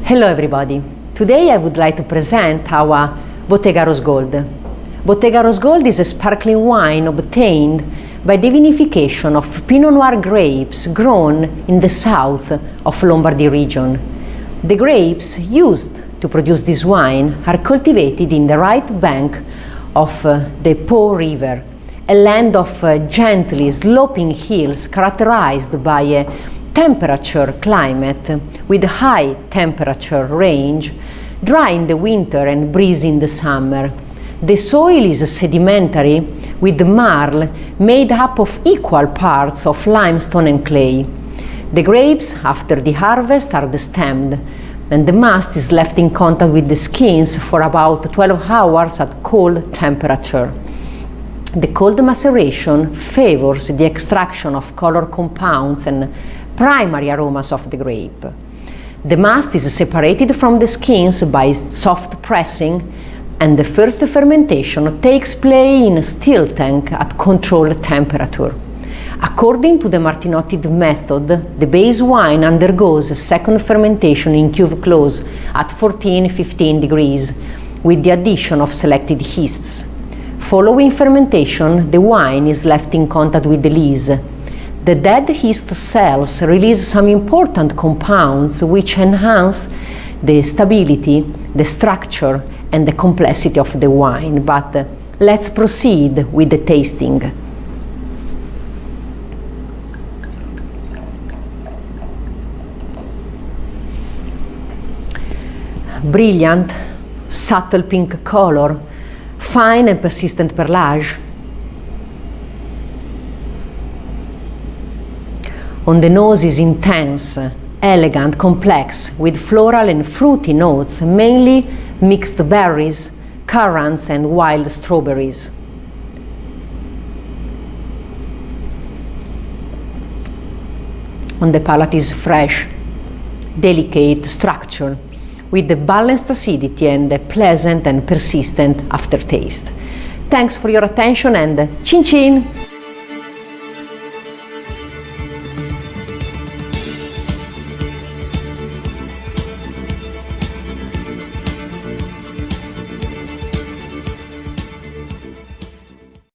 Hello everybody. Today I would like to present our Bottega Rose Gold. Bottega Rose Gold is a sparkling wine obtained by the vinification of Pinot Noir grapes grown in the south of Lombardy region. The grapes used to produce this wine are cultivated in the right bank of the Po River, a land of gently sloping hills characterized by a temperature climate with high temperature range, dry in the winter and breezy in the summer. The soil is sedimentary with marl made up of equal parts of limestone and clay. The grapes after the harvest are destemmed and the mast is left in contact with the skins for about 12 hours at cold temperature. The cold maceration favors the extraction of color compounds and primary aromas of the grape. The mast is separated from the skins by soft pressing, and the first fermentation takes place in a still tank at controlled temperature. According to the Martinotti method, the base wine undergoes a second fermentation in cuve close at 14-15 degrees with the addition of selected yeasts. Following fermentation, the wine is left in contact with the lees. The dead yeast cells release some important compounds which enhance the stability, the structure, and the complexity of the wine. But let's proceed with the tasting. Brilliant, subtle pink color, fine and persistent perlage. On the nose is intense, elegant, complex, with floral and fruity notes, mainly mixed berries, currants and wild strawberries. On the palate is fresh, delicate structure, with a balanced acidity and a pleasant and persistent aftertaste. Thanks for your attention and chin chin!